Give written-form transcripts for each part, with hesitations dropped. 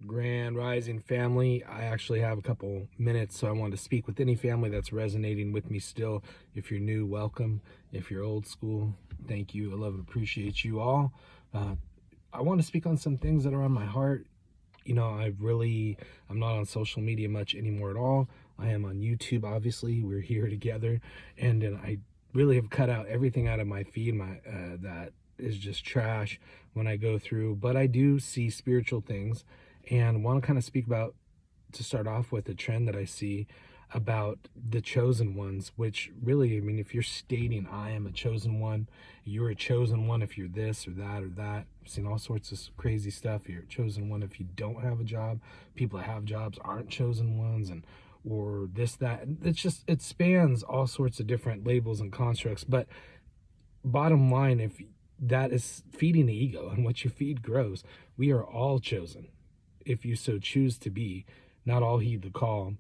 Grand Rising family. I actually have a couple minutes, so I wanted to speak with any family that's resonating with me still. If you're new, welcome. If you're old school, thank you. I love and appreciate you all. I want to speak on some things that are on my heart. I'm not on social media much anymore at all. I am on YouTube, obviously. We're here together. And then I really have cut out everything out of my feed that is just trash when I go through. But I do see spiritual things and want to kind of speak about, to start off with, a trend that I see about the chosen ones, which really, I mean, if you're stating I am a chosen one, you're a chosen one if you're this or that or that. I've seen all sorts of crazy stuff. You're a chosen one if you don't have a job. People that have jobs aren't chosen ones, and or this, that. It's just, it spans all sorts of different labels and constructs. But bottom line, if that is feeding the ego, and what you feed grows, we are all chosen if you so choose to be. Not all heed the call.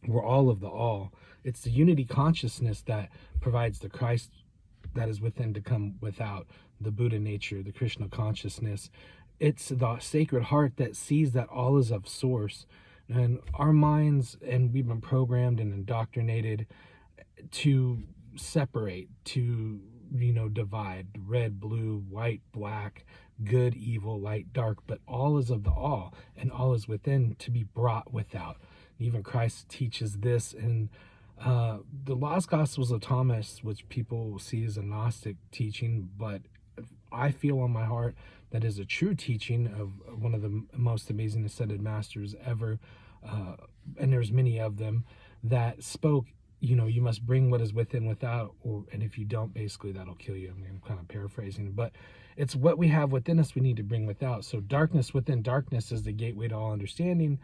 We're all of the all. It's the unity consciousness that provides the Christ that is within to come without, the Buddha nature, the Krishna consciousness. It's the sacred heart that sees that all is of source. And our minds, and we've been programmed and indoctrinated to separate, to divide: red, blue, white, black, good, evil, light, dark. But all is of the all, and all is within to be brought without. Even Christ teaches this in the Lost Gospels of Thomas, which people see as a Gnostic teaching, but I feel on my heart that is a true teaching of one of the most amazing ascended masters ever. And there's many of them that spoke, you must bring what is within without, and if you don't, basically that'll kill you. I'm kind of paraphrasing, but it's what we have within us we need to bring without. So darkness within darkness is the gateway to all understanding.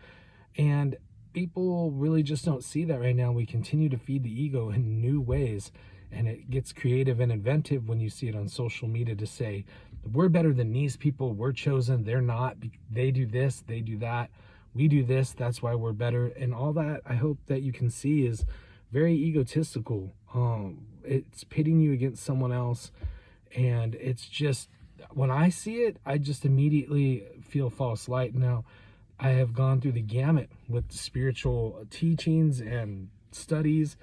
And people really just don't see that right now. We continue to feed the ego in new ways, and it gets creative and inventive when you see it on social media to say, we're better than these people, we're chosen, they're not, they do this, they do that, we do this, that's why we're better. And all that, I hope that you can see, is very egotistical. It's pitting you against someone else, and it's just, when I see it, I just immediately feel false light. Now, I have gone through the gamut with spiritual teachings and studies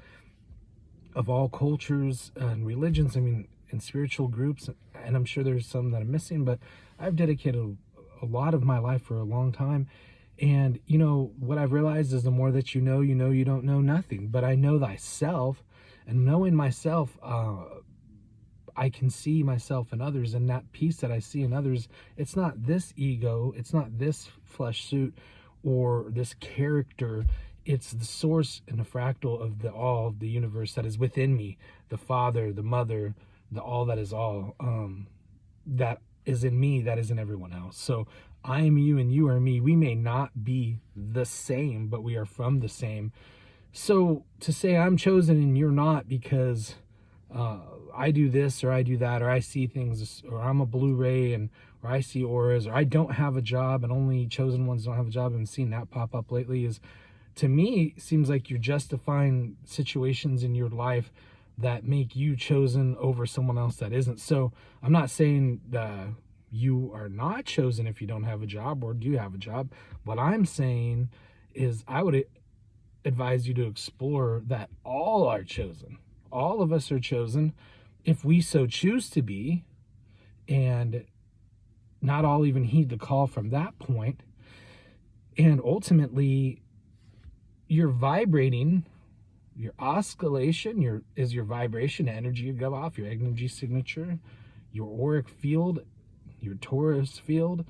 of all cultures and religions, and spiritual groups, and I'm sure there's some that I'm missing, but I've dedicated a lot of my life for a long time. And what I've realized is, the more that you know you don't know nothing. But I know thyself, and knowing myself, I can see myself in others, and that peace that I see in others, it's not this ego, it's not this flesh suit or this character. It's the source and the fractal of the all of the universe that is within me, the Father, the Mother, the all that is all, that is in me, that is in everyone else. So I am you and you are me. We may not be the same, but we are from the same. So to say I'm chosen and you're not because I do this or I do that, or I see things, or I'm a Blu-ray, or I see auras, or I don't have a job and only chosen ones don't have a job, and seeing that pop up lately, is, to me, seems like you're justifying situations in your life that make you chosen over someone else that isn't. So I'm not saying you are not chosen if you don't have a job or do have a job. What I'm saying is, I would advise you to explore that all are chosen. All of us are chosen if we so choose to be, and not all even heed the call from that point. And ultimately, you're vibrating, your oscillation is your vibration energy you give off, your energy signature, your auric field, your torus field.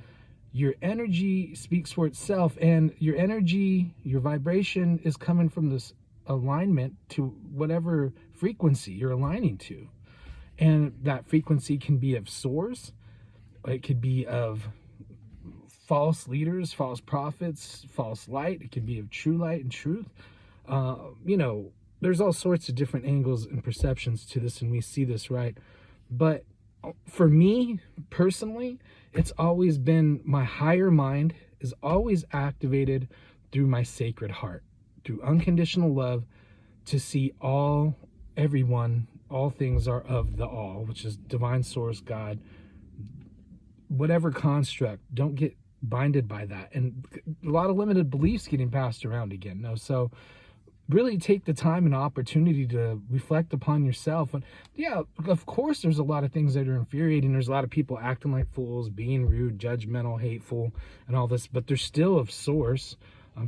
Your energy speaks for itself, and your energy, your vibration, is coming from this alignment to whatever frequency you're aligning to. And that frequency can be of source, it could be of false leaders, false prophets, false light, it could be of true light and truth. There's all sorts of different angles and perceptions to this, and we see this, right? But for me personally, it's always been, my higher mind is always activated through my sacred heart, through unconditional love, to see everyone, all things are of the all, which is divine source, God, whatever construct. Don't get binded by that, and a lot of limited beliefs getting passed around again. No, so really take the time and opportunity to reflect upon yourself. And yeah, of course there's a lot of things that are infuriating. There's a lot of people acting like fools, being rude, judgmental, hateful, and all this, but they're still of source.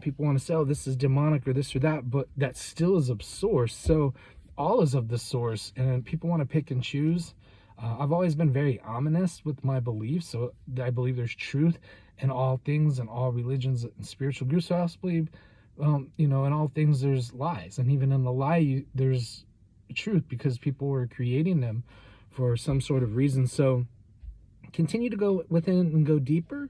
People want to say, oh, this is demonic or this or that, but that still is of source. So all is of the source, and people want to pick and choose. I've always been very ominous with my beliefs, so I believe there's truth in all things, in all religions and spiritual groups. So I also believe, in all things there's lies, and even in the lie there's truth, because people were creating them for some sort of reason. So continue to go within and go deeper.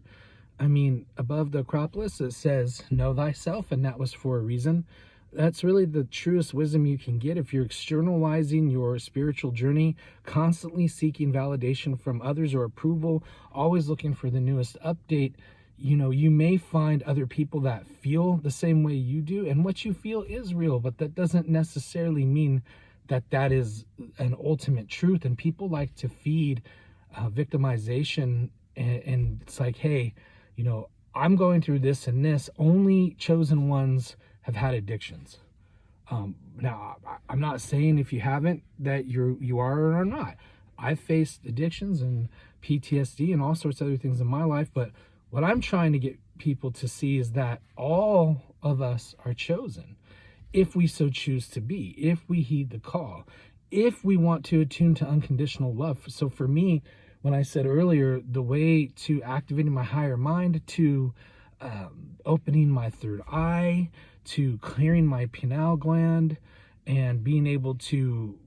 I mean, above the Acropolis it says, know thyself, and that was for a reason. That's really the truest wisdom you can get if you're externalizing your spiritual journey, constantly seeking validation from others or approval, always looking for the newest update. You may find other people that feel the same way you do, and what you feel is real, but that doesn't necessarily mean that that is an ultimate truth. And people like to feed victimization, and it's like, hey, I'm going through this and this. Only chosen ones have had addictions. Now, I'm not saying if you haven't that you are or are not. I've faced addictions and PTSD and all sorts of other things in my life, but what I'm trying to get people to see is that all of us are chosen, if we so choose to be, if we heed the call, if we want to attune to unconditional love. So for me, when I said earlier, the way to activating my higher mind, to opening my third eye, to clearing my pineal gland, and being able to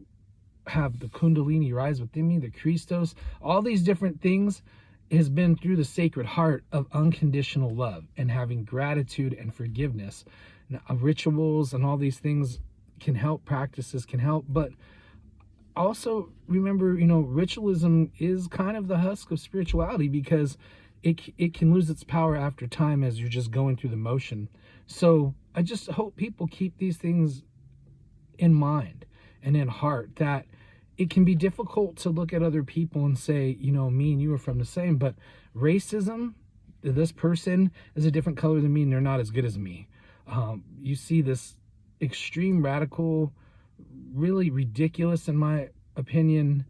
have the Kundalini rise within me, the Christos, all these different things has been through the sacred heart of unconditional love and having gratitude and forgiveness. Now, rituals and all these things can help, practices can help, but also remember, ritualism is kind of the husk of spirituality, because it can lose its power after time as you're just going through the motion. So I just hope people keep these things in mind and in heart, that it can be difficult to look at other people and say, me and you are from the same, but racism, this person is a different color than me and they're not as good as me. You see this extreme, radical, really ridiculous, in my opinion,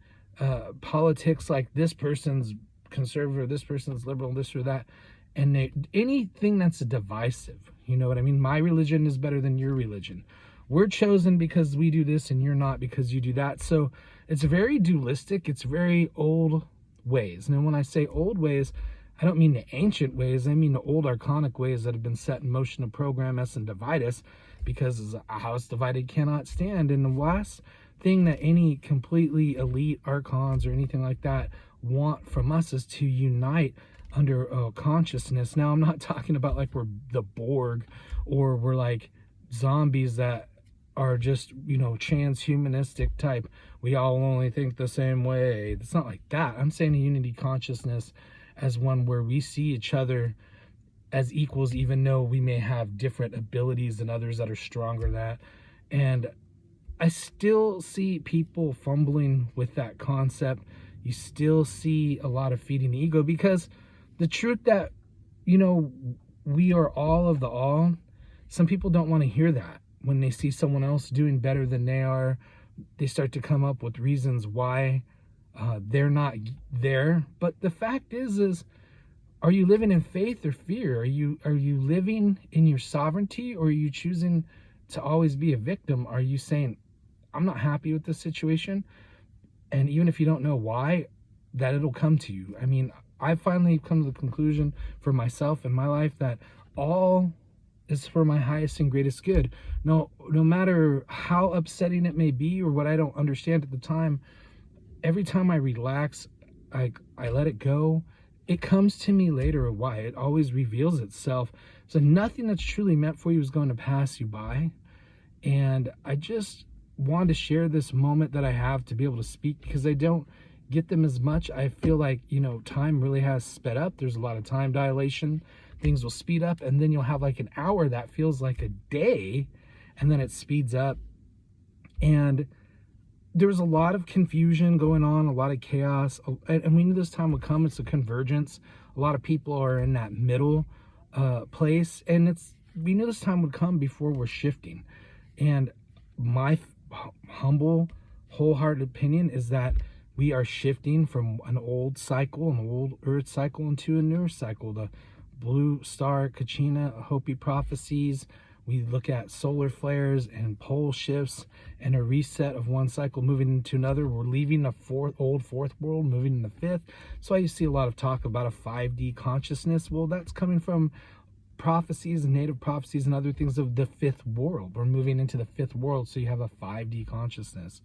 politics, like this person's conservative, this person's liberal, this or that, and anything that's divisive, you know what I mean? My religion is better than your religion. We're chosen because we do this and you're not because you do that. So it's very dualistic. It's very old ways. Now, when I say old ways, I don't mean the ancient ways. I mean the old archonic ways that have been set in motion to program us and divide us, because a house divided cannot stand. And the last thing that any completely elite archons or anything like that want from us is to unite under consciousness. Now, I'm not talking about like we're the Borg, or we're like zombies that are just, transhumanistic type. We all only think the same way. It's not like that. I'm saying a unity consciousness as one where we see each other as equals, even though we may have different abilities than others that are stronger than that. And I still see people fumbling with that concept. You still see a lot of feeding the ego, because the truth that, we are all of the all, some people don't want to hear that. When they see someone else doing better than they are, they start to come up with reasons why they're not there. But the fact is, are you living in faith or fear? Are you living in your sovereignty, or are you choosing to always be a victim? Are you saying, I'm not happy with this situation, and even if you don't know why, that it'll come to you? I mean, I finally come to the conclusion for myself in my life that all is for my highest and greatest good. No matter how upsetting it may be or what I don't understand at the time, every time I relax, I let it go, it comes to me later why. It always reveals itself. So nothing that's truly meant for you is going to pass you by. And I just wanted to share this moment that I have to be able to speak, because I don't get them as much. I feel like, time really has sped up. There's a lot of time dilation. Things will speed up, and then you'll have like an hour that feels like a day, and then it speeds up. And there's a lot of confusion going on, a lot of chaos, and we knew this time would come. It's a convergence. a lot of people are in that middle place, and we knew this time would come before we're shifting. And my humble, wholehearted opinion is that we are shifting from an old cycle, an old earth cycle, into a newer cycle. The blue star Kachina Hopi prophecies, we look at solar flares and pole shifts and a reset of one cycle moving into another. We're leaving the old fourth world, moving in the fifth. So I see a lot of talk about a 5D consciousness. Well, that's coming from prophecies and native prophecies and other things of the fifth world. We're moving into the fifth world, so you have a 5D consciousness,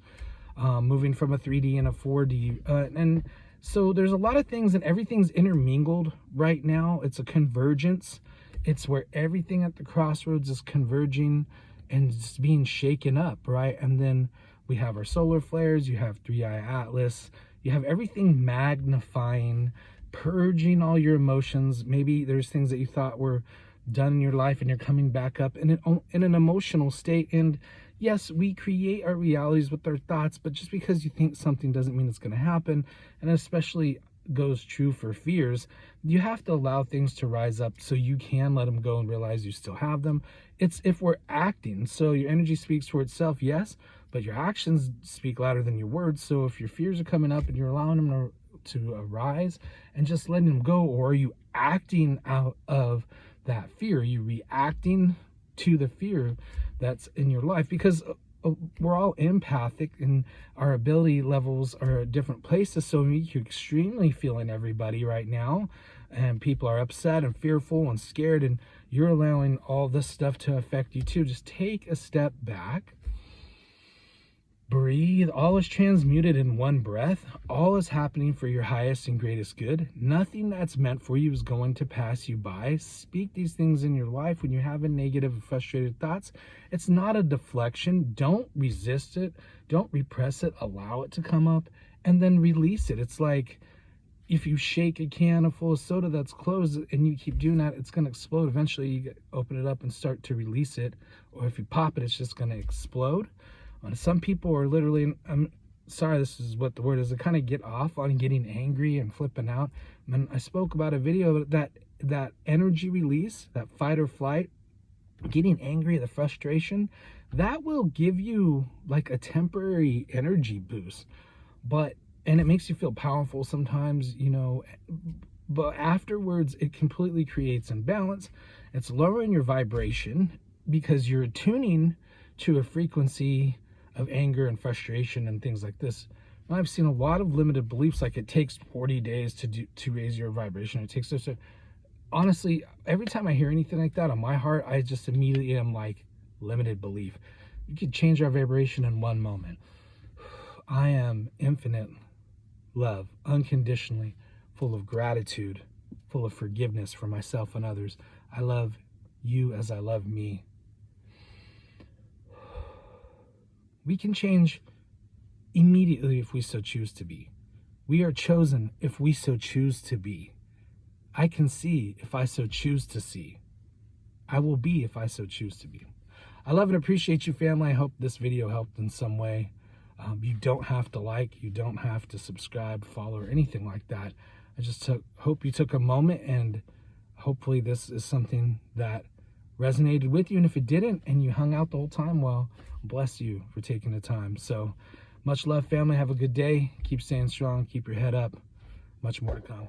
moving from a 3D and a 4D, and so there's a lot of things, and everything's intermingled right now. It's a convergence. It's where everything at the crossroads is converging and it's being shaken up, right? And then we have our solar flares, you have 3-Eye Atlas, you have everything magnifying, purging all your emotions. Maybe there's things that you thought were done in your life and you're coming back up in an emotional state. And yes, we create our realities with our thoughts, but just because you think something doesn't mean it's going to happen. And especially goes true for fears. You have to allow things to rise up so you can let them go and realize you still have them. It's if we're acting. So your energy speaks for itself, yes, but your actions speak louder than your words. So if your fears are coming up and you're allowing them to arise and just letting them go, or are you acting out of that fear? Are you reacting to the fear that's in your life? Because we're all empathic and our ability levels are at different places. So you're extremely feeling everybody right now, and people are upset and fearful and scared, and you're allowing all this stuff to affect you too. Just take a step back, breathe. All is transmuted in one breath. All is happening for your highest and greatest good. Nothing that's meant for you is going to pass you by. Speak these things in your life when you have a negative and frustrated thoughts. It's not a deflection. Don't resist it. Don't repress it. Allow it to come up and then release it. It's like if you shake a can full of soda that's closed and you keep doing that, it's going to explode. Eventually you open it up and start to release it. Or if you pop it, it's just going to explode. Some people are literally, I'm sorry, this is what the word is, they kind of get off on getting angry and flipping out. And I spoke about a video that energy release, that fight or flight, getting angry, the frustration, that will give you like a temporary energy boost. And it makes you feel powerful sometimes, you know, but afterwards it completely creates imbalance. It's lowering your vibration because you're attuning to a frequency of anger and frustration and things like this. I've seen a lot of limited beliefs, like it takes 40 days to raise your vibration. It takes this. Honestly, every time I hear anything like that on my heart, I just immediately am like, limited belief. You could change our vibration in one moment. I am infinite love, unconditionally, full of gratitude, full of forgiveness for myself and others. I love you as I love me. We can change immediately if we so choose to be. We are chosen if we so choose to be. I can see if I so choose to see. I will be if I so choose to be. I love and appreciate you, family. I hope this video helped in some way. You don't have to like, you don't have to subscribe, follow, or anything like that. I just hope you took a moment, and hopefully this is something that resonated with you. And if it didn't and you hung out the whole time, well, bless you for taking the time. So much love, family. Have a good day. Keep staying strong. Keep your head up. Much more to come.